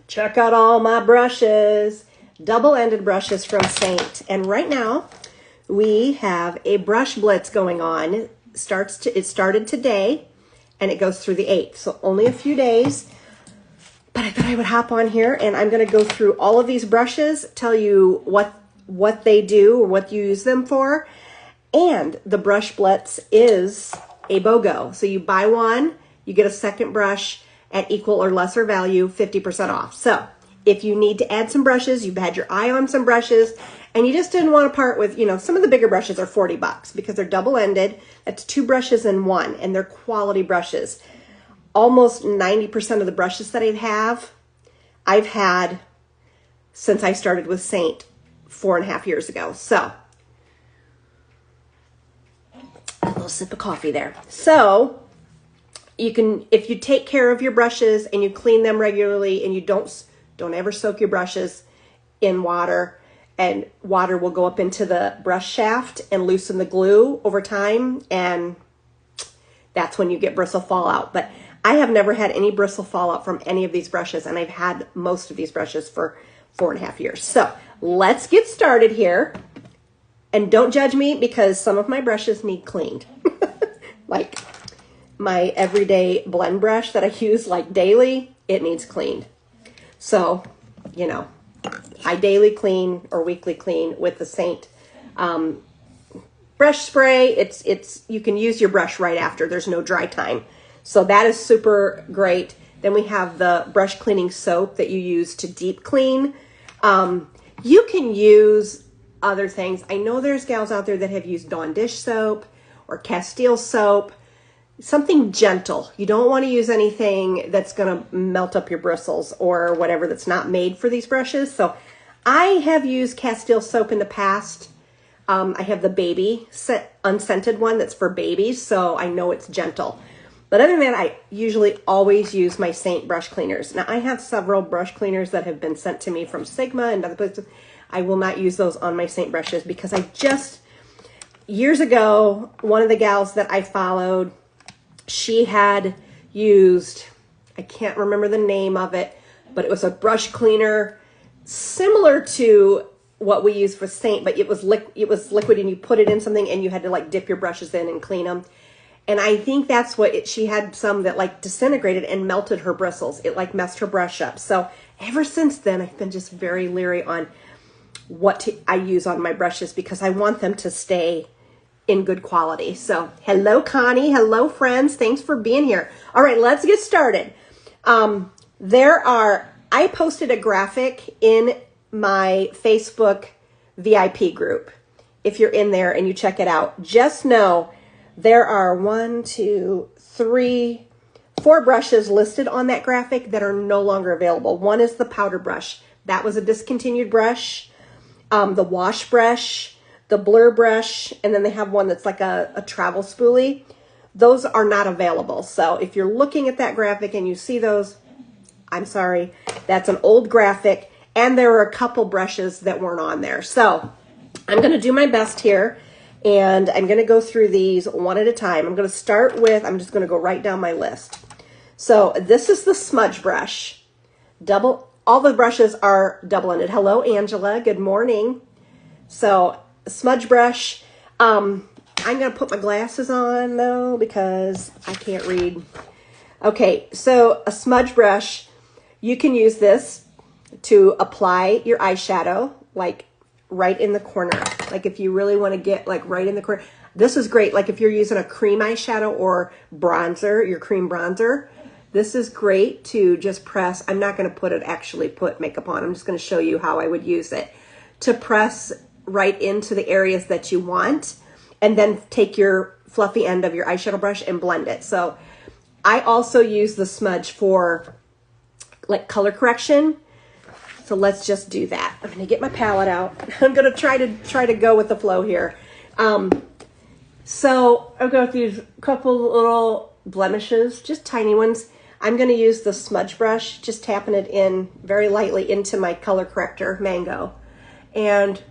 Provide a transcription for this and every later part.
Check out all my brushes. Double-ended brushes from Seint. And right now, we have a brush blitz going on. It started today, and it goes through the 8th. So only a few days. But I thought I would hop on here, and I'm going to go through all of these brushes, tell you what they do or what you use them for. And the brush blitz is a BOGO. So you buy one, you get a second brush at equal or lesser value, 50% off. So if you need to add some brushes, you've had your eye on some brushes, and you just didn't want to part with, some of the bigger brushes are $40 because they're double-ended. That's 2 brushes in one, and they're quality brushes. Almost 90% of the brushes that I've had since I started with Seint 4.5 years ago. So, a little sip of coffee there. So, you can, if you take care of your brushes and you clean them regularly and you don't ever soak your brushes in water, and water will go up into the brush shaft and loosen the glue over time, and that's when you get bristle fallout. But I have never had any bristle fallout from any of these brushes, and I've had most of these brushes for 4.5 years. So let's get started here. And don't judge me because some of my brushes need cleaned. Like my everyday blend brush that I use like daily, it needs cleaned. So, I daily clean or weekly clean with the Seint brush spray. It's you can use your brush right after. There's no dry time. So that is super great. Then we have the brush cleaning soap that you use to deep clean. You can use other things. I know there's gals out there that have used Dawn dish soap or Castile soap. Something gentle. You don't want to use anything that's going to melt up your bristles or whatever that's not made for these brushes. So I have used Castile soap in the past. I have the baby unscented one that's for babies, so I know it's gentle. But other than that, I usually always use my Seint brush cleaners. Now, I have several brush cleaners that have been sent to me from Sigma and other places. I will not use those on my Seint brushes because years ago, one of the gals that I followed, she had used, I can't remember the name of it, but it was a brush cleaner similar to what we use for Seint, but it was liquid and you put it in something and you had to like dip your brushes in and clean them. And I think that's what she had some that like disintegrated and melted her bristles. It like messed her brush up. So ever since then, I've been just very leery on what I use on my brushes because I want them to stay in good quality. So hello, Connie. Hello, friends. Thanks for being here. All right, let's get started. I posted a graphic in my Facebook VIP group. If you're in there and you check it out, just know there are 4 brushes listed on that graphic that are no longer available. One is the powder brush. That was a discontinued brush. The wash brush, the blur brush, and then they have one that's like a travel spoolie. Those are not available. So if you're looking at that graphic and you see those, I'm sorry, that's an old graphic. And there were a couple brushes that weren't on there. So I'm going to do my best here. And I'm going to go through these one at a time. I'm going to start with, I'm just going to go right down my list. So this is the smudge brush. All the brushes are double-ended. Hello, Angela. Good morning. So smudge brush. I'm going to put my glasses on, though, because I can't read. Okay, so a smudge brush, you can use this to apply your eyeshadow, like right in the corner. Like if you really want to get like right in the corner. This is great. Like if you're using a cream eyeshadow or bronzer, your cream bronzer, this is great to just press. I'm not going to actually put makeup on. I'm just going to show you how I would use it to press right into the areas that you want, and then take your fluffy end of your eyeshadow brush and blend it. So I also use the smudge for like color correction. So let's just do that. I'm going to get my palette out. I'm going to try to go with the flow here. So I've got these couple little blemishes, just tiny ones. I'm going to use the smudge brush, just tapping it in very lightly into my color corrector, Mango. And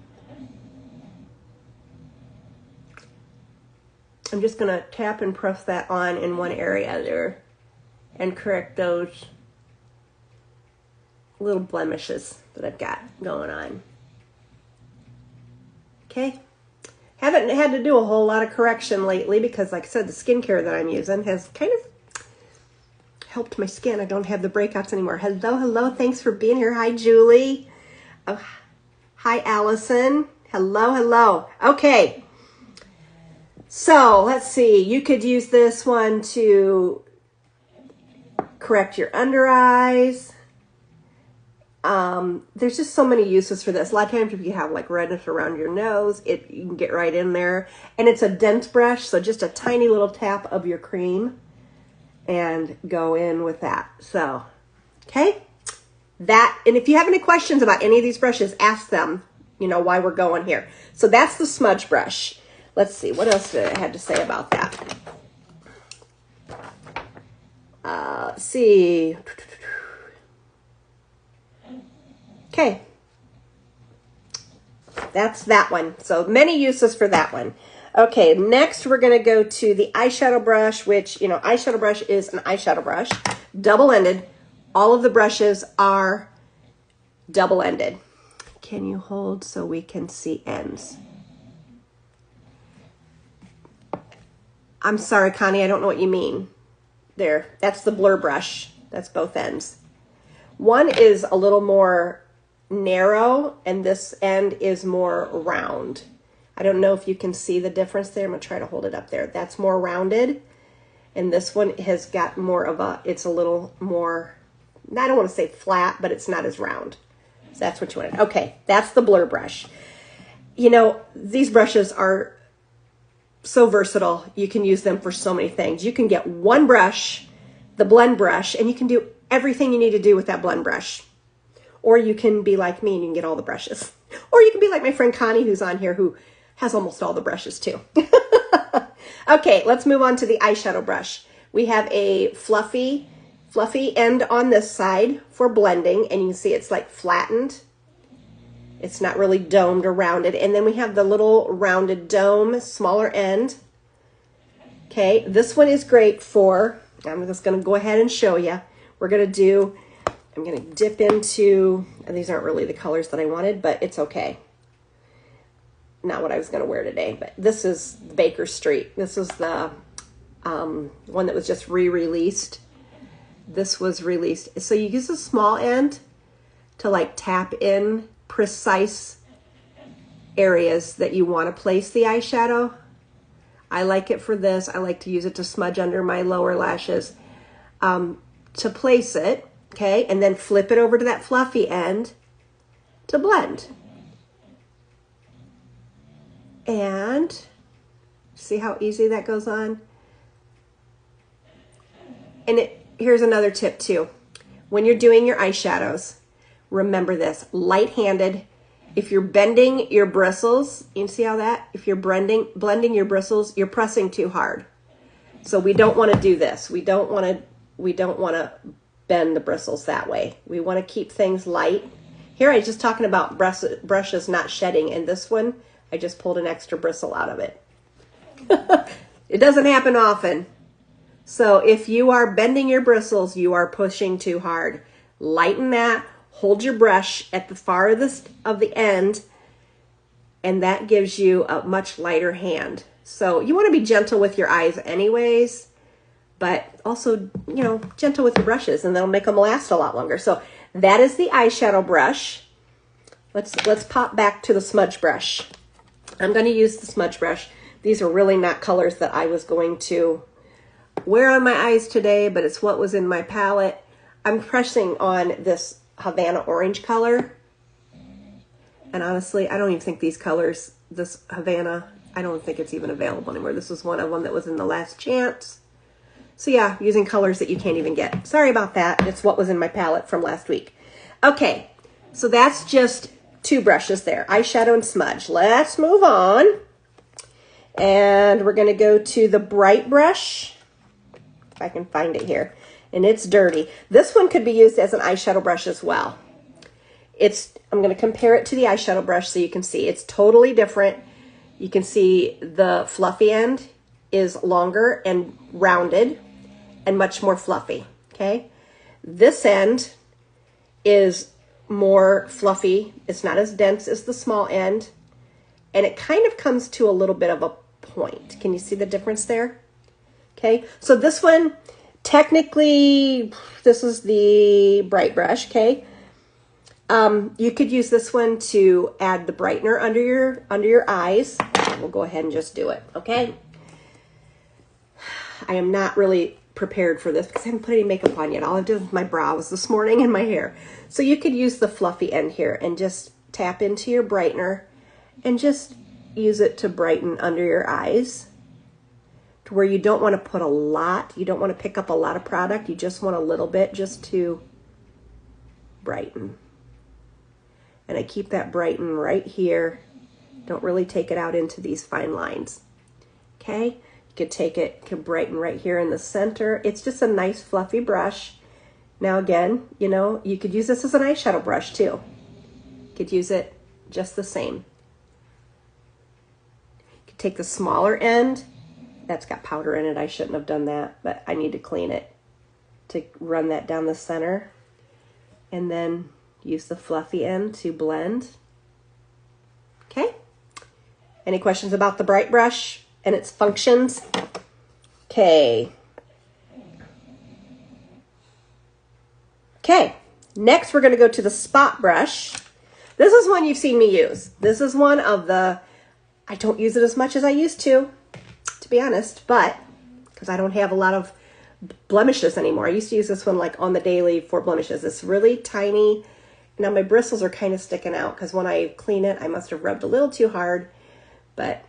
I'm just going to tap and press that on in one area there and correct those little blemishes that I've got going on. Okay. Haven't had to do a whole lot of correction lately because, like I said, the skincare that I'm using has kind of helped my skin. I don't have the breakouts anymore. Hello, hello. Thanks for being here. Hi, Julie. Oh, hi, Allison. Hello, hello. Okay. So let's see. You could use this one to correct your under eyes. There's just so many uses for this. A lot of times if you have like redness around your nose, you can get right in there. And it's a dense brush, so just a tiny little tap of your cream and go in with that. So, okay. And if you have any questions about any of these brushes, ask them, you know, why we're going here. So that's the smudge brush. Let's see, what else did I have to say about that? Let's see. Okay. That's that one. So many uses for that one. Okay, next we're going to go to the eyeshadow brush, which, you know, eyeshadow brush is an eyeshadow brush, double-ended. All of the brushes are double-ended. Can you hold so we can see ends? I'm sorry, Connie, I don't know what you mean. There, that's the blur brush. That's both ends. One is a little more narrow and this end is more round. I don't know if you can see the difference there. I'm gonna try to hold it up there. That's more rounded and this one has got more of a, it's a little more, I don't want to say flat, but it's not as round. So that's what you wanted. Okay, that's the blur brush. You know, these brushes are so versatile. You can use them for so many things. You can get one brush, the blend brush, and you can do everything you need to do with that blend brush. Or you can be like me and you can get all the brushes. Or you can be like my friend Connie who's on here who has almost all the brushes too. Okay, let's move on to the eyeshadow brush. We have a fluffy end on this side for blending, and you can see it's like flattened. It's not really domed or rounded. And then we have the little rounded dome, smaller end. Okay, this one is great for, I'm just gonna go ahead and show you. We're gonna do, I'm gonna dip into, and these aren't really the colors that I wanted, but it's okay. Not what I was gonna wear today, but this is Baker Street. This is the one that was just re-released. This was released. So you use a small end to like tap in precise areas that you want to place the eyeshadow. I like it for this. I like to use it to smudge under my lower lashes. To place it, okay, and then flip it over to that fluffy end to blend. And see how easy that goes on? And here's another tip too. When you're doing your eyeshadows, remember this, light-handed. If you're bending your bristles, you can see how that? If you're blending your bristles, you're pressing too hard. So we don't want to do this. We don't want to bend the bristles that way. We want to keep things light. Here I was just talking about brushes not shedding, and this one, I just pulled an extra bristle out of it. It doesn't happen often. So if you are bending your bristles, you are pushing too hard. Lighten that. Hold your brush at the farthest of the end, and that gives you a much lighter hand. So you want to be gentle with your eyes anyways, but also, you know, gentle with your brushes, and that'll make them last a lot longer. So that is the eyeshadow brush. Let's pop back to the smudge brush. I'm going to use the smudge brush. These are really not colors that I was going to wear on my eyes today, but it's what was in my palette. I'm pressing on this Havana orange color, and honestly I don't even think these colors, this Havana, I don't think it's even available anymore. This was one of them that was in the last chance. So yeah, using colors that you can't even get. Sorry about that. It's what was in my palette from last week. Okay, so that's just two brushes there, eyeshadow and smudge. Let's move on, and we're going to go to the bright brush, if I can find it here. And it's dirty. This one could be used as an eyeshadow brush as well. I'm going to compare it to the eyeshadow brush so you can see. It's totally different. You can see the fluffy end is longer and rounded and much more fluffy, okay? This end is more fluffy. It's not as dense as the small end. And it kind of comes to a little bit of a point. Can you see the difference there? Okay, so this one, technically, this is the bright brush, okay? You could use this one to add the brightener under your eyes. We'll go ahead and just do it, okay? I am not really prepared for this because I haven't put any makeup on yet. All I did was my brows this morning and my hair. So you could use the fluffy end here and just tap into your brightener and just use it to brighten under your eyes to where you don't want to put a lot. You don't want to pick up a lot of product. You just want a little bit just to brighten. And I keep that brighten right here. Don't really take it out into these fine lines. Okay? You could take it, can brighten right here in the center. It's just a nice fluffy brush. Now again, you know, you could use this as an eyeshadow brush too. You could use it just the same. You could take the smaller end. That's got powder in it. I shouldn't have done that, but I need to clean it to run that down the center. And then use the fluffy end to blend. Okay? Any questions about the bright brush and its functions? Okay. Okay, next we're going to go to the spot brush. This is one you've seen me use. This is one of the, I don't use it as much as I used to be honest, but because I don't have a lot of blemishes anymore. I used to use this one like on the daily for blemishes. It's really tiny. Now my bristles are kind of sticking out because when I clean it, I must have rubbed a little too hard. But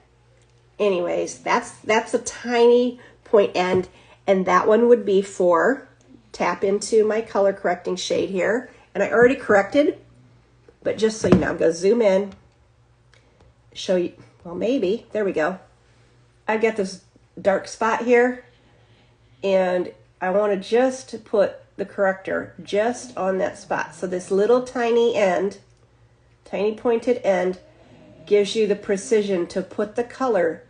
anyways, that's a tiny point end, and that one would be for tap into my color correcting shade here. And I already corrected, but just so you know, I'm going to zoom in, show you, well, maybe, there we go. I've got this dark spot here, and I want to just put the corrector just on that spot. So this little tiny end, tiny pointed end, gives you the precision to put the color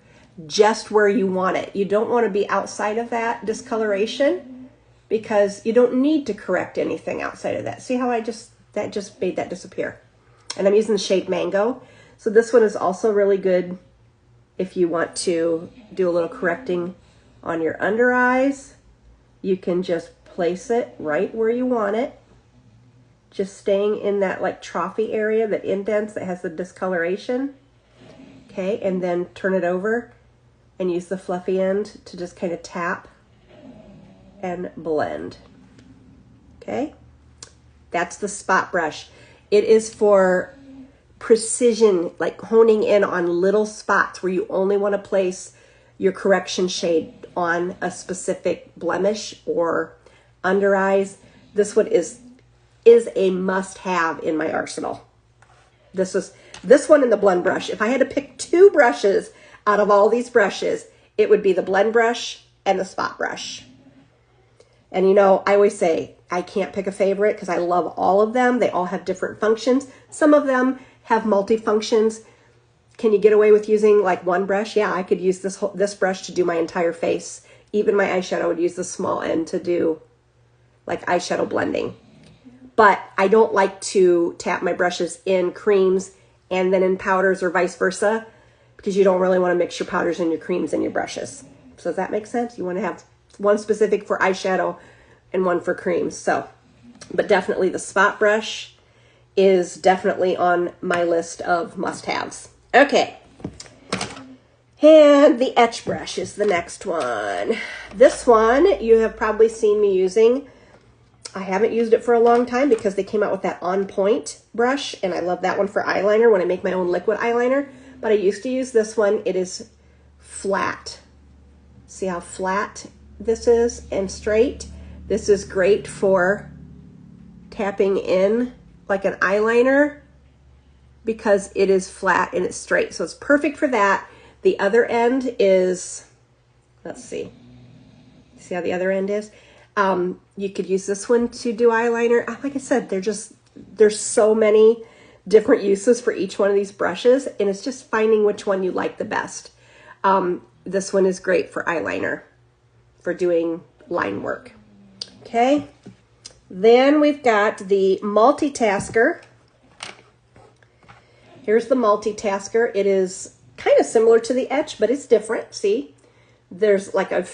just where you want it. You don't want to be outside of that discoloration because you don't need to correct anything outside of that. See how that just made that disappear. And I'm using the shade Mango. So this one is also really good if you want to do a little correcting on your under eyes. You can just place it right where you want it. Just staying in that like trophy area, that indents that has the discoloration. Okay, and then turn it over and use the fluffy end to just kind of tap and blend. Okay, that's the spot brush. It is for precision, like honing in on little spots where you only want to place your correction shade on a specific blemish or under eyes. This one is a must-have in my arsenal. This one and the blend brush. If I had to pick two brushes out of all these brushes, it would be the blend brush and the spot brush. And you know, I always say I can't pick a favorite because I love all of them. They all have different functions. Some of them have multi-functions. Can you get away with using like one brush? Yeah, I could use this brush to do my entire face. Even my eyeshadow would use the small end to do like eyeshadow blending. But I don't like to tap my brushes in creams and then in powders or vice versa, because you don't really want to mix your powders and your creams in your brushes. So does that make sense? You want to have one specific for eyeshadow and one for creams. So, but definitely the spot brush is definitely on my list of must-haves. Okay. And the etch brush is the next one. This one you have probably seen me using. I haven't used it for a long time because they came out with that On Point brush, and I love that one for eyeliner when I make my own liquid eyeliner. But I used to use this one. It is flat. See how flat this is and straight? This is great for tapping in like an eyeliner because it is flat and it's straight. So it's perfect for that. The other end is, let's see. See how the other end is? You could use this one to do eyeliner. Like I said, there's so many different uses for each one of these brushes, and it's just finding which one you like the best. This one is great for eyeliner, for doing line work. Okay, Then we've got the multitasker. Here's the multitasker. It is kind of similar to the etch, but it's different. See, there's like a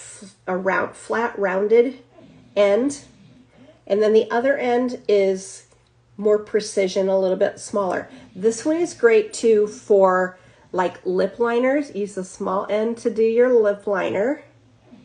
round, flat, rounded end. And then the other end is more precision, a little bit smaller. This one is great too for like lip liners. Use the small end to do your lip liner.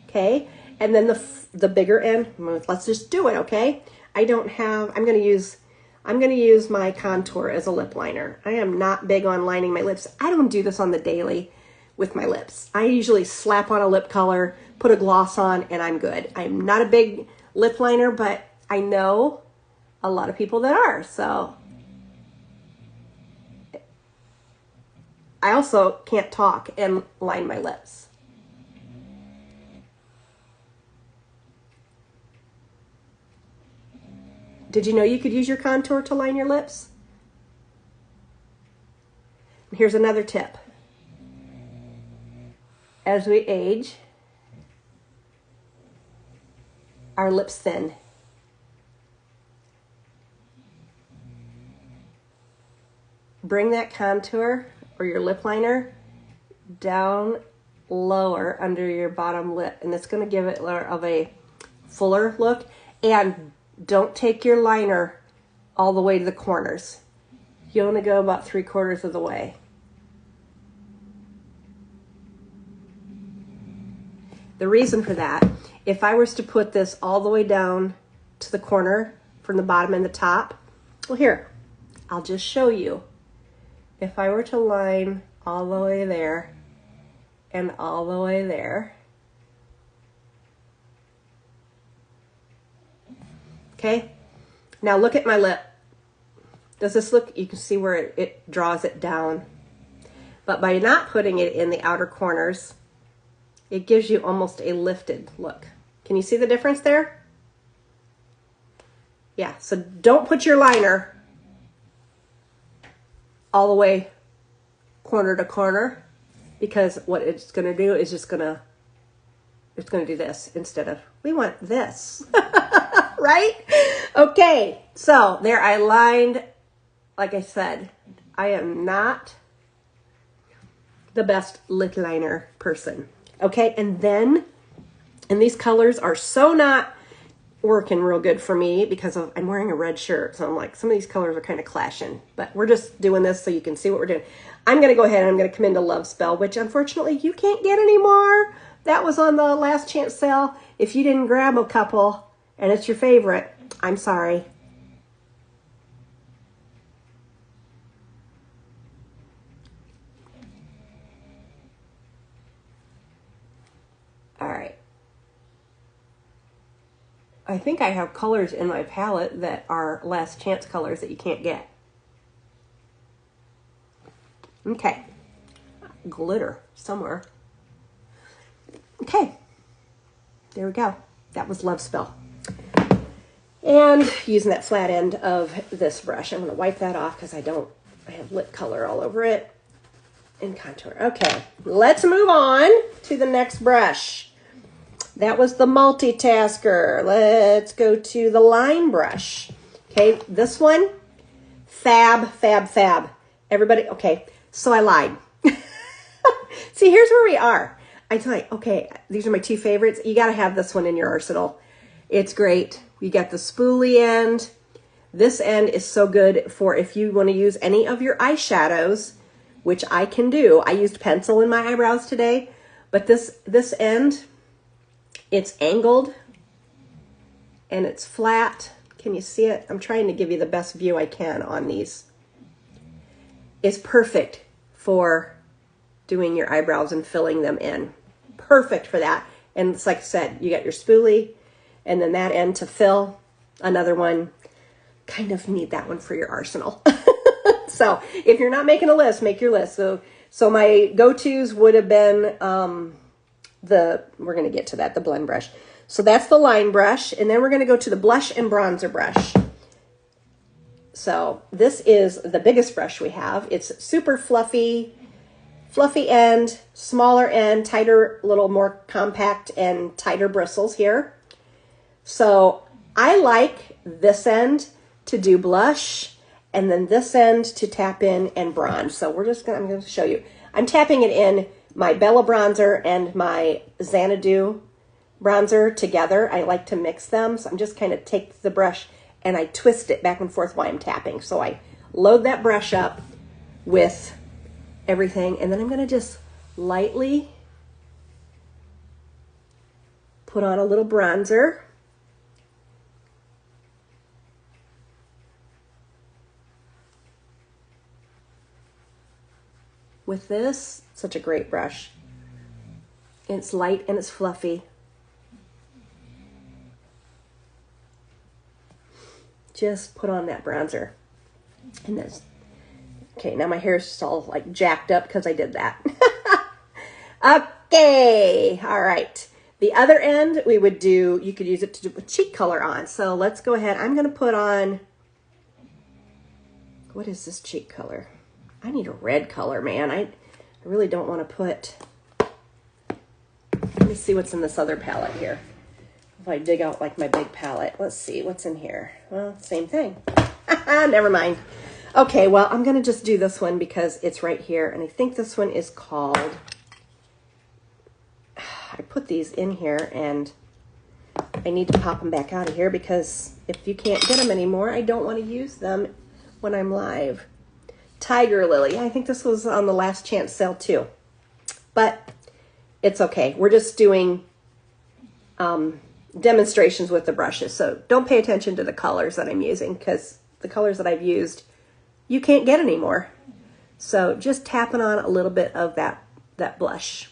Okay. And then the bigger end, let's just do it. Okay. I'm going to use my contour as a lip liner. I am not big on lining my lips. I don't do this on the daily with my lips. I usually slap on a lip color, put a gloss on, and I'm good. I'm not a big lip liner, but I know a lot of people that are. So I also can't talk and line my lips. Did you know you could use your contour to line your lips? Here's another tip. As we age, our lips thin. Bring that contour or your lip liner down lower under your bottom lip, and it's going to give it of a fuller look. And don't take your liner all the way to the corners. You want to go about 3/4 of the way. The reason for that, if I was to put this all the way down to the corner from the bottom and the top, well, here, I'll just show you. If I were to line all the way there and all the way there, okay, now look at my lip. Does this look, you can see where it draws it down. But by not putting it in the outer corners, it gives you almost a lifted look. Can you see the difference there? Yeah, so don't put your liner all the way corner to corner, because what it's gonna do is it's gonna do this instead of, we want this. Right? Okay, so there I lined. Like I said, I am not the best lip liner person. Okay, and these colors are so not working real good for me because I'm wearing a red shirt. So I'm like, some of these colors are kind of clashing, but we're just doing this so you can see what we're doing. I'm going to go ahead and I'm going to come into Love Spell, which unfortunately you can't get anymore. That was on the last chance sale. If you didn't grab a couple and it's your favorite, I'm sorry. All right. I think I have colors in my palette that are last chance colors that you can't get. Okay. Glitter somewhere. Okay. There we go. That was Love Spell. And using that flat end of this brush, I'm going to wipe that off because I have lip color all over it and contour. Okay, let's move on to the next brush. That was the multitasker. Let's go to the line brush. Okay, this one, fab, fab, fab. Everybody, okay, so I lied. See, here's where we are. I tell you, okay, these are my two favorites. You got to have this one in your arsenal. It's great. You got the spoolie end. This end is so good for if you want to use any of your eyeshadows, which I can do. I used pencil in my eyebrows today, but this end, it's angled and it's flat. Can you see it? I'm trying to give you the best view I can on these. It's perfect for doing your eyebrows and filling them in. Perfect for that. And it's like I said, you got your spoolie and then that end to fill. Another one, kind of need that one for your arsenal. So if you're not making a list, make your list. So my go-tos would have been we're going to get to that, the blend brush. So that's the line brush. And then we're going to go to the blush and bronzer brush. So this is the biggest brush we have. It's super fluffy end, smaller end, tighter, little more compact and tighter bristles here. So I like this end to do blush and then this end to tap in and bronze. So I'm going to show you. I'm tapping it in my Bella bronzer and my Xanadu bronzer together. I like to mix them. So I'm just kind of take the brush and I twist it back and forth while I'm tapping. So I load that brush up with everything, and then I'm going to just lightly put on a little bronzer. With this, such a great brush. It's light and it's fluffy. Just put on that bronzer. And this. Okay, now my hair is just all like jacked up because I did that. Okay, all right. The other end we would do, you could use it to put cheek color on. So let's go ahead. I'm going to put on, what is this cheek color? I need a red color, man. I really don't want to put, let me see what's in this other palette here. If I dig out like my big palette, let's see what's in here. Well, same thing. Never mind. Okay, well, I'm going to just do this one because it's right here. And I think this one is called, I put these in here and I need to pop them back out of here because if you can't get them anymore, I don't want to use them when I'm live. Tiger Lily. I think this was on the last chance sale too. But it's okay. We're just doing demonstrations with the brushes. So don't pay attention to the colors that I'm using because the colors that I've used you can't get anymore. So just tapping on a little bit of that blush.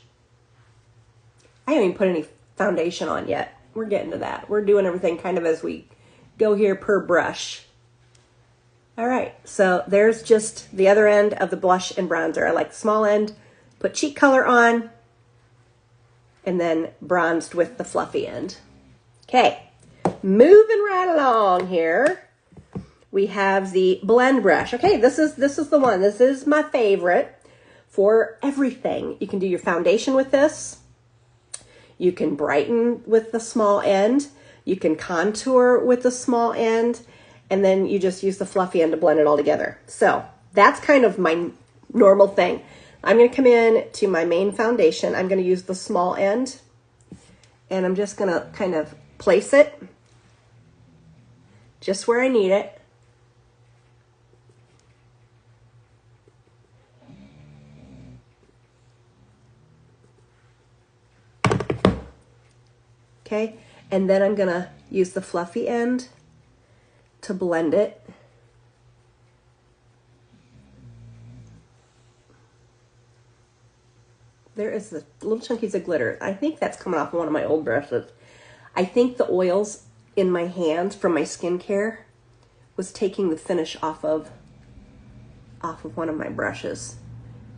I haven't even put any foundation on yet. We're getting to that. We're doing everything kind of as we go here per brush. All right, so there's just the other end of the blush and bronzer. I like the small end, put cheek color on, and then bronzed with the fluffy end. Okay, moving right along here. We have the blend brush. Okay, this is the one. This is my favorite for everything. You can do your foundation with this. You can brighten with the small end. You can contour with the small end. And then you just use the fluffy end to blend it all together. So that's kind of my normal thing. I'm going to come in to my main foundation. I'm going to use the small end. And I'm just going to kind of place it just where I need it. Okay, and then I'm going to use the fluffy end to blend it. There is the little chunkies of glitter. I think that's coming off one of my old brushes. I think the oils in my hands from my skincare was taking the finish off of one of my brushes.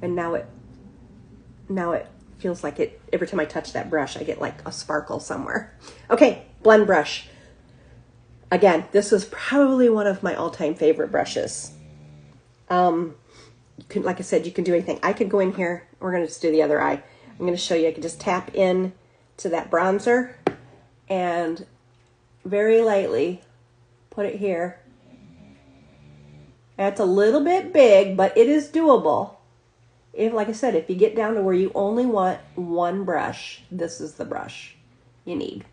And now it feels like it, every time I touch that brush, I get like a sparkle somewhere. Okay, blend brush. Again, this is probably one of my all-time favorite brushes. You can, like I said, you can do anything. I could go in here. We're going to just do the other eye. I'm going to show you. I can just tap in to that bronzer and very lightly put it here. That's a little bit big, but it is doable. If, like I said, if you get down to where you only want one brush, this is the brush you need.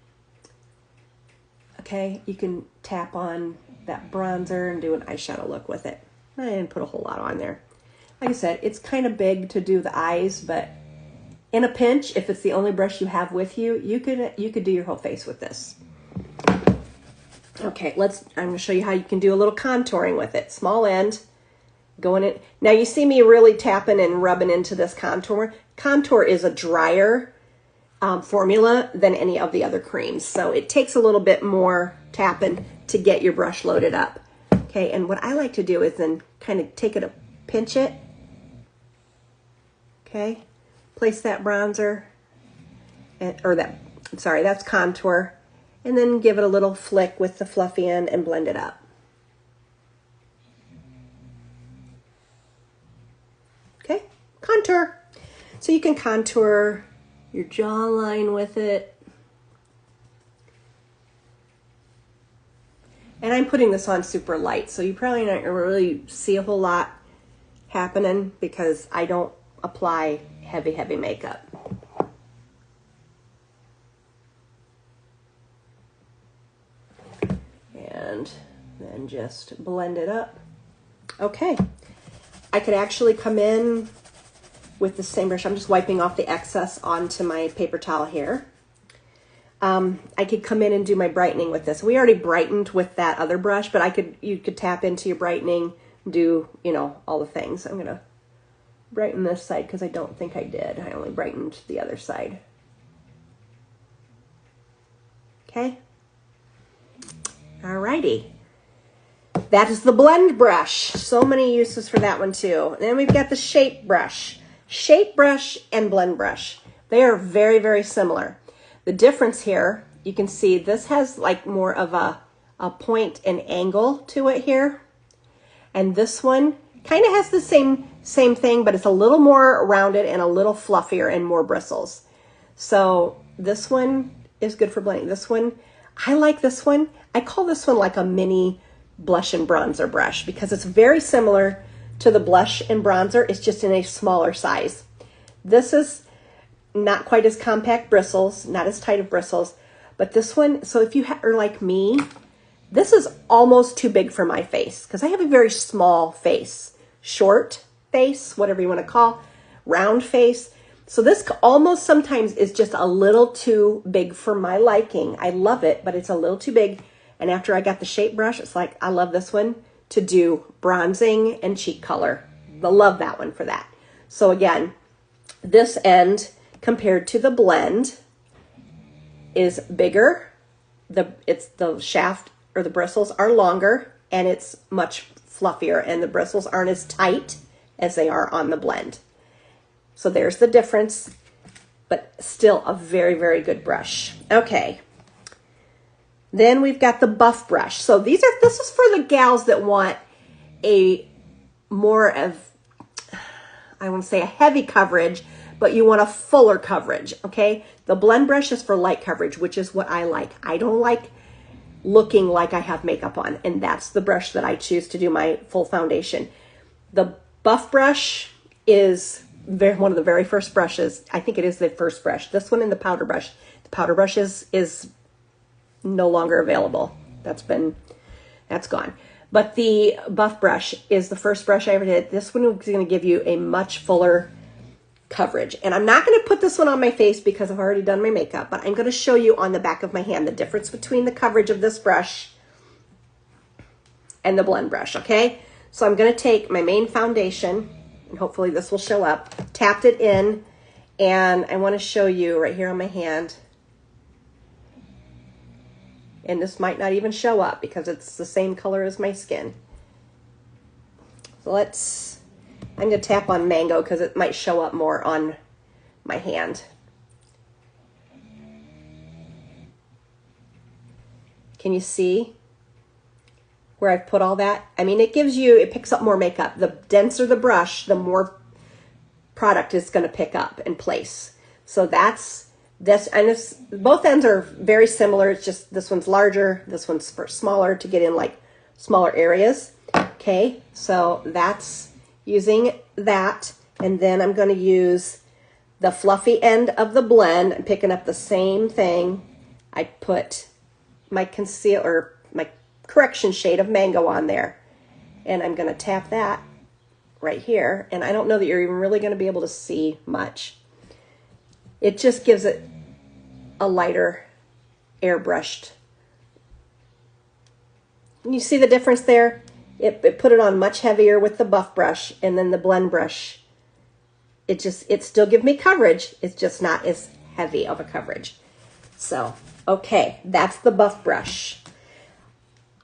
Okay, you can tap on that bronzer and do an eyeshadow look with it. I didn't put a whole lot on there. Like I said, it's kind of big to do the eyes, but in a pinch, if it's the only brush you have with you, you could do your whole face with this. Okay, I'm going to show you how you can do a little contouring with it. Small end, going in. Now you see me really tapping and rubbing into this contour. Contour is a drier formula than any of the other creams. So it takes a little bit more tapping to get your brush loaded up. Okay, and what I like to do is then kind of take it, pinch it. Okay, place that bronzer, that's contour, and then give it a little flick with the fluffy end and blend it up. Okay, contour. So you can contour your jawline with it. am putting this on super light, so you probably not really see a whole lot happening because I don't apply heavy makeup. And then just blend it up. Okay. I could actually come in with the same brush. I'm just wiping off the excess onto my paper towel here. I could come in and do my brightening with this. We already brightened with that other brush, but you could tap into your brightening, do, you know, all the things. I'm going to brighten this side because I don't think I did. I only brightened the other side. Okay. Alrighty. That is the blend brush. So many uses for that one too. And then we've got the shape brush. Shape brush and blend brush. They are very, very similar. The difference here, you can see this has like more of a point and angle to it here. And this one kind of has the same thing, but it's a little more rounded and a little fluffier and more bristles. So this one is good for blending. This one, I like this one. I call this one like a mini blush and bronzer brush because it's very similar to the blush and bronzer. It's just in a smaller size. This is not quite as compact bristles, not as tight of bristles, but this one, so if you are like me, this is almost too big for my face because I have a very small face, short face, whatever you want to call, round face. So this almost sometimes is just a little too big for my liking. I love it, but it's a little too big. And after I got the shape brush, it's like, I love this one to do bronzing and cheek color. I love that one for that. So again, this end compared to the blend is bigger. The shaft or the bristles are longer and it's much fluffier and the bristles aren't as tight as they are on the blend. So there's the difference, but still a very, very good brush. Okay. Then we've got the buff brush. So this is for the gals that want a more of, I want to say a heavy coverage, but you want a fuller coverage, okay? The blend brush is for light coverage, which is what I like. I don't like looking like I have makeup on, and that's the brush that I choose to do my full foundation. The buff brush is one of the very first brushes. I think it is the first brush. This one and the powder brush. The powder brush is no longer available. That's gone. But the buff brush is the first brush I ever did. This one is going to give you a much fuller coverage. And I'm not going to put this one on my face because I've already done my makeup, but I'm going to show you on the back of my hand the difference between the coverage of this brush and the blend brush, okay? So I'm going to take my main foundation, and hopefully this will show up, tapped it in, and I want to show you right here on my hand. And this might not even show up because it's the same color as my skin. So I'm going to tap on mango because it might show up more on my hand. Can you see where I've put all that? I mean, it picks up more makeup. The denser the brush, the more product is going to pick up and place. So that's this, and both ends are very similar. It's just this one's larger, this one's smaller to get in like smaller areas. Okay, so that's using that, and then I'm going to use the fluffy end of the blend. I'm picking up the same thing. I put my my correction shade of mango on there, and I'm going to tap that right here. And I don't know that you're even really going to be able to see much. It just gives it a lighter airbrushed. You see the difference there? It put it on much heavier with the buff brush, and then the blend brush, it still gives me coverage. It's just not as heavy of a coverage. So, okay, that's the buff brush.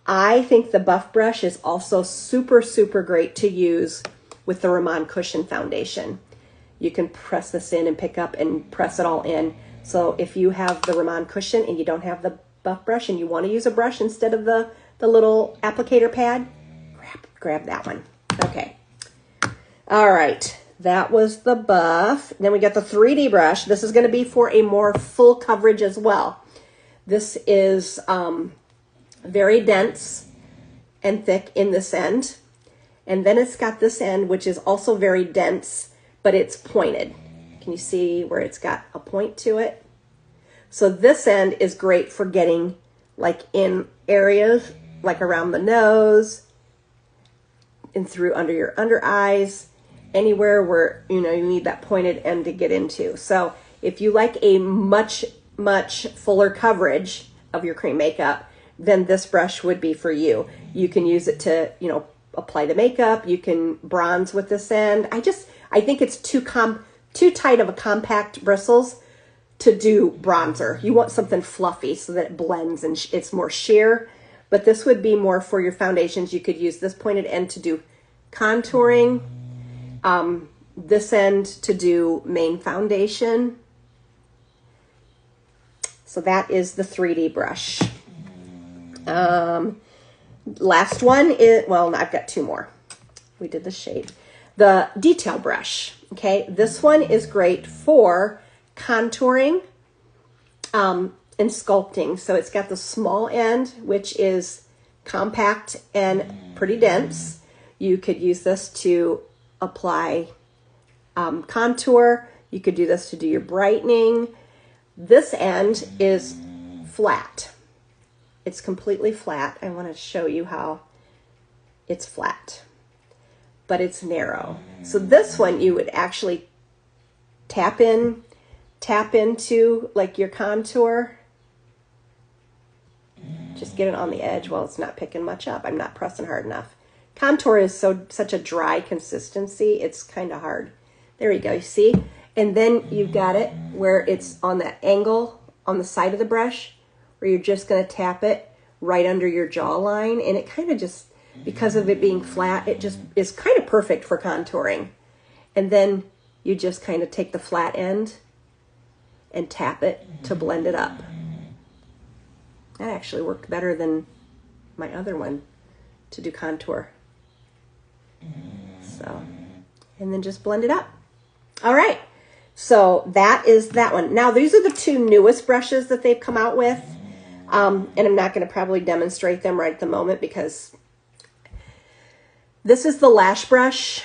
I think the buff brush is also super, super great to use with the Ramon Cushion foundation. You can press this in and pick up and press it all in. So if you have the Ramon Cushion and you don't have the buff brush and you want to use a brush instead of the little applicator pad, grab that one. Okay. All right. That was the buff. Then we got the 3D brush. This is going to be for a more full coverage as well. This is very dense. and thick in this end. And then it's got this end, which is also very dense, but it's pointed. Can you see where it's got a point to it? So this end is great for getting like in areas like around the nose and through under your under eyes, anywhere where, you know, you need that pointed end to get into. So if you like a much fuller coverage of your cream makeup, then this brush would be for you. You can use it to, you know, apply the makeup. You can bronze with this end. I think it's too tight of a compact bristles to do bronzer. You want something fluffy so that it blends and it's more sheer. But this would be more for your foundations. You could use this pointed end to do contouring, this end to do main foundation. So that is the 3D brush. Last one is, well, I've got two more. We did the shade. The detail brush, okay? This one is great for contouring and sculpting. So it's got the small end, which is compact and pretty dense. You could use this to apply contour. You could do this to do your brightening. This end is flat. It's completely flat. I want to show you how it's flat, but it's narrow. So this one you would actually tap into like your contour. Just get it on the edge. Well, it's not picking much up. I'm not pressing hard enough. Contour is such a dry consistency. It's kind of hard. There you go. You see? And then you've got it where it's on that angle on the side of the brush, where you're just going to tap it right under your jawline. And it kind of just, because of it being flat, it just is kind of perfect for contouring. And then you just kind of take the flat end and tap it to blend it up. That actually worked better than my other one to do contour. So, and then just blend it up. All right. So that is that one. Now, these are the two newest brushes that they've come out with. And I'm not going to probably demonstrate them right at the moment because this is the lash brush.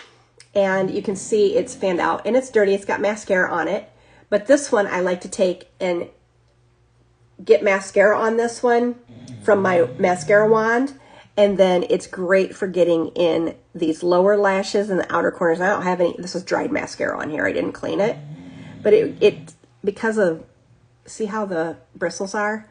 And you can see it's fanned out and it's dirty. It's got mascara on it. But this one I like to take and get mascara on this one from my mascara wand. And then it's great for getting in these lower lashes and the outer corners. I don't have any, this was dried mascara on here. I didn't clean it. But it because of, see how the bristles are?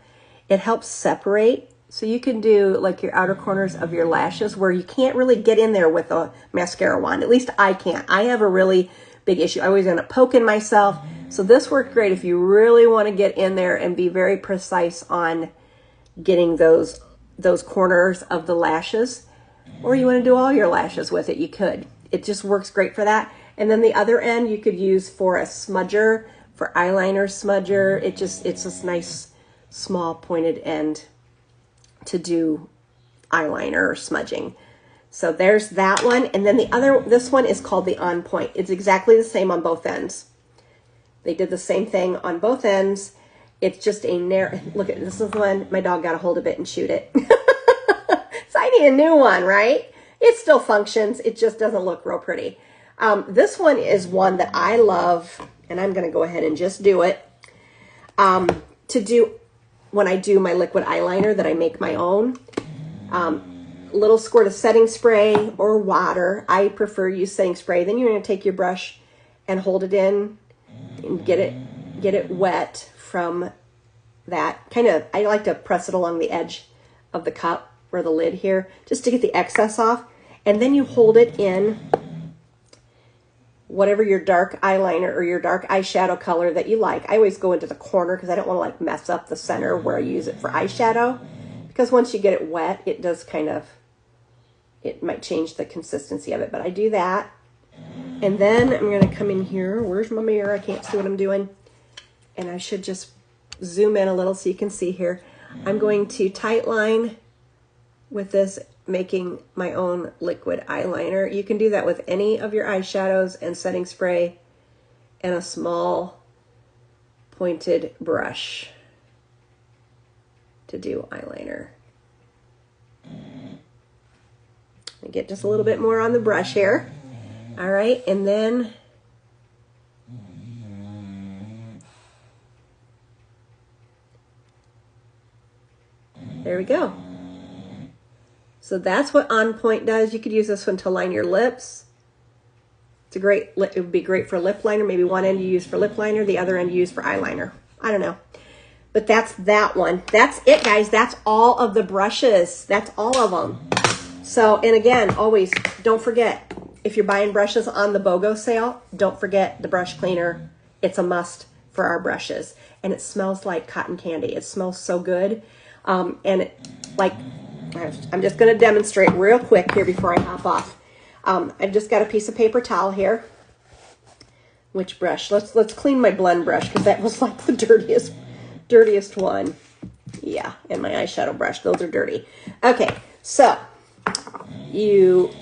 It helps separate. So you can do like your outer corners of your lashes where you can't really get in there with a mascara wand. At least I can't. I have a really big issue. I always end up poking myself. So this worked great if you really want to get in there and be very precise on getting those corners of the lashes. Or you want to do all your lashes with it, you could. It just works great for that. And then the other end you could use for a smudger, for eyeliner smudger. It's this nice small pointed end to do eyeliner or smudging. So there's that one. And then this one is called the On Point. It's exactly the same on both ends. They did the same thing on both ends. It's just a narrow, look at this is the one, my dog got a hold of it and chewed it. So I need a new one, right? It still functions. It just doesn't look real pretty. This one is one that I love, and I'm going to go ahead and just do it. To do when I do my liquid eyeliner that I make my own. Little squirt of setting spray or water. I prefer use setting spray. Then you're going to take your brush and hold it in and get it wet from that. Kind of, I like to press it along the edge of the cup or the lid here just to get the excess off. And then you hold it in whatever your dark eyeliner or your dark eyeshadow color that you like. I always go into the corner because I don't want to like mess up the center where I use it for eyeshadow. Because once you get it wet, it does kind of, it might change the consistency of it. But I do that. And then I'm going to come in here. Where's my mirror? I can't see what I'm doing. And I should just zoom in a little so you can see here. I'm going to tight line with this, making my own liquid eyeliner. You can do that with any of your eyeshadows and setting spray and a small pointed brush to do eyeliner. Get just a little bit more on the brush here. All right, and then there we go. So that's what On Point does. You could use this one to line your lips. It would be great for lip liner. Maybe one end you use for lip liner, the other end you use for eyeliner. I don't know. But that's that one. That's it, guys. That's all of the brushes. That's all of them. So, and again, always don't forget, if you're buying brushes on the BOGO sale, don't forget the brush cleaner. It's a must for our brushes. And it smells like cotton candy. It smells so good. And I'm just going to demonstrate real quick here before I hop off. I've just got a piece of paper towel here. Which brush? Let's clean my blend brush, because that was like the dirtiest one. Yeah, and my eyeshadow brush. Those are dirty. Okay, so you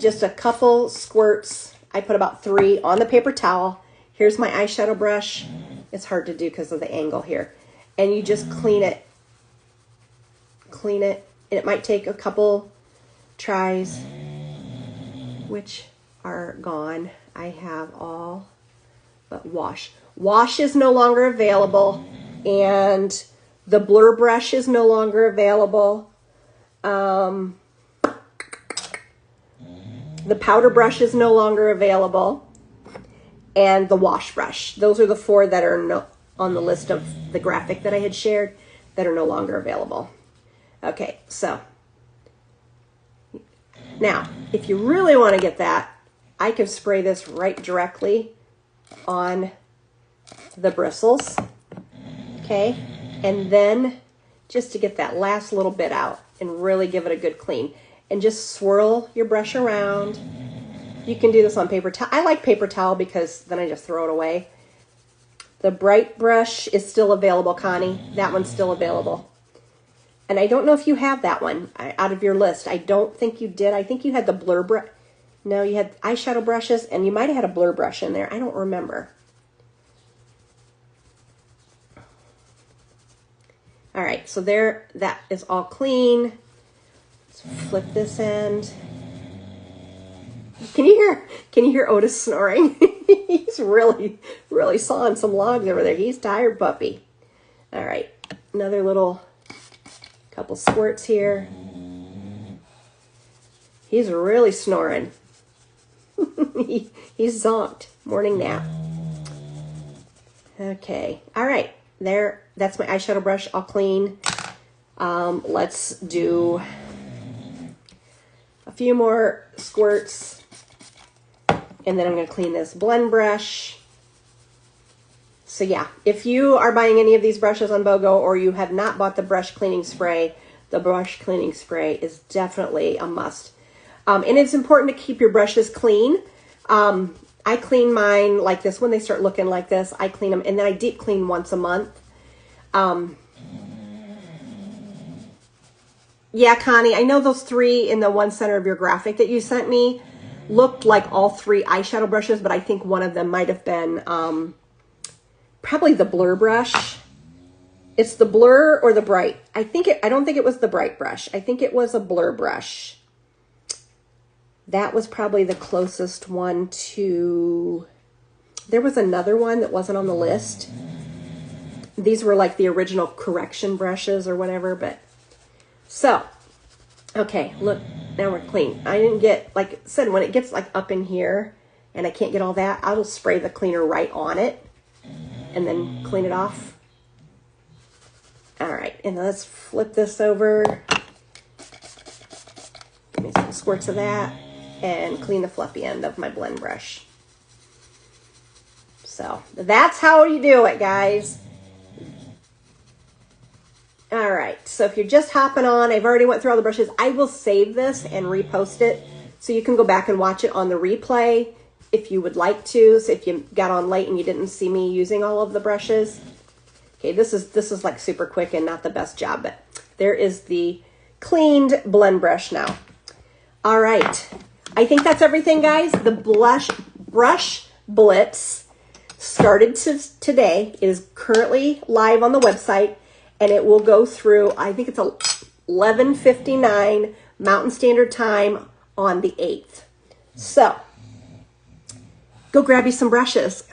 just a couple squirts. I put about 3 on the paper towel. Here's my eyeshadow brush. It's hard to do because of the angle here. And you just clean it. Clean it. And it might take a couple tries, which are gone. I have all but wash. Wash is no longer available, and the blur brush is no longer available. The powder brush is no longer available, and the wash brush. Those are the 4 that are on the list of the graphic that I had shared that are no longer available. Okay, so now, if you really want to get that, I can spray this right directly on the bristles, okay? And then just to get that last little bit out and really give it a good clean. And just swirl your brush around. You can do this on paper towel. I like paper towel because then I just throw it away. The bright brush is still available, Connie. That one's still available. And I don't know if you have that one out of your list. I don't think you did. I think you had the blur brush. No, you had eyeshadow brushes, and you might have had a blur brush in there. I don't remember. All right, so there, that is all clean. Let's flip this end. Can you hear Otis snoring? He's really sawing some logs over there. He's tired, puppy. All right, another little couple squirts here. He's really snoring. He's zonked. Morning nap. Okay. All right. There. That's my eyeshadow brush all clean. Let's do a few more squirts. And then I'm going to clean this blend brush. So yeah, if you are buying any of these brushes on BOGO, or you have not bought the brush cleaning spray, the brush cleaning spray is definitely a must. And it's important to keep your brushes clean. I clean mine like this. When they start looking like this, I clean them, and then I deep clean once a month. Yeah, Connie, I know those 3 in the one center of your graphic that you sent me looked like all 3 eyeshadow brushes, but I think one of them might have been probably the blur brush. It's the blur or the bright. I don't think it was the bright brush. I think it was a blur brush. That was probably the closest one to... There was another one that wasn't on the list. These were like the original correction brushes or whatever, but... So, okay, look, now we're clean. I didn't get, like I said, when it gets like up in here and I can't get all that, I'll just spray the cleaner right on it and then clean it off. All right, and let's flip this over. Give me some squirts of that and clean the fluffy end of my blend brush. So that's how you do it, guys. All right, so if you're just hopping on, I've already went through all the brushes. I will save this and repost it so you can go back and watch it on the replay if you would like to. So if you got on late and you didn't see me using all of the brushes. Okay, this is like super quick and not the best job, but there is the cleaned blend brush now. All right, I think that's everything, guys. The brush Blitz started today. It is currently live on the website. And it will go through, I think it's 11:59 Mountain Standard Time on the 8th. So go grab you some brushes.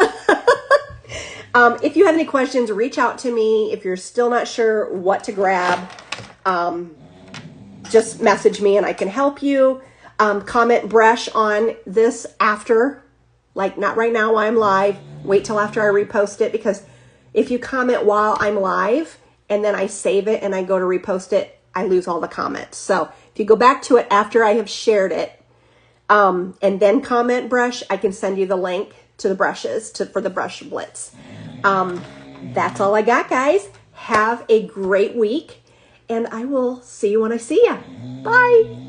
If you have any questions, reach out to me. If you're still not sure what to grab, just message me and I can help you. Comment brush on this after, like not right now while I'm live. Wait till after I repost it, because if you comment while I'm live and then I save it and I go to repost it, I lose all the comments. So if you go back to it after I have shared it, and then comment brush, I can send you the link to the brushes for the brush blitz. That's all I got, guys. Have a great week, and I will see you when I see you. Bye.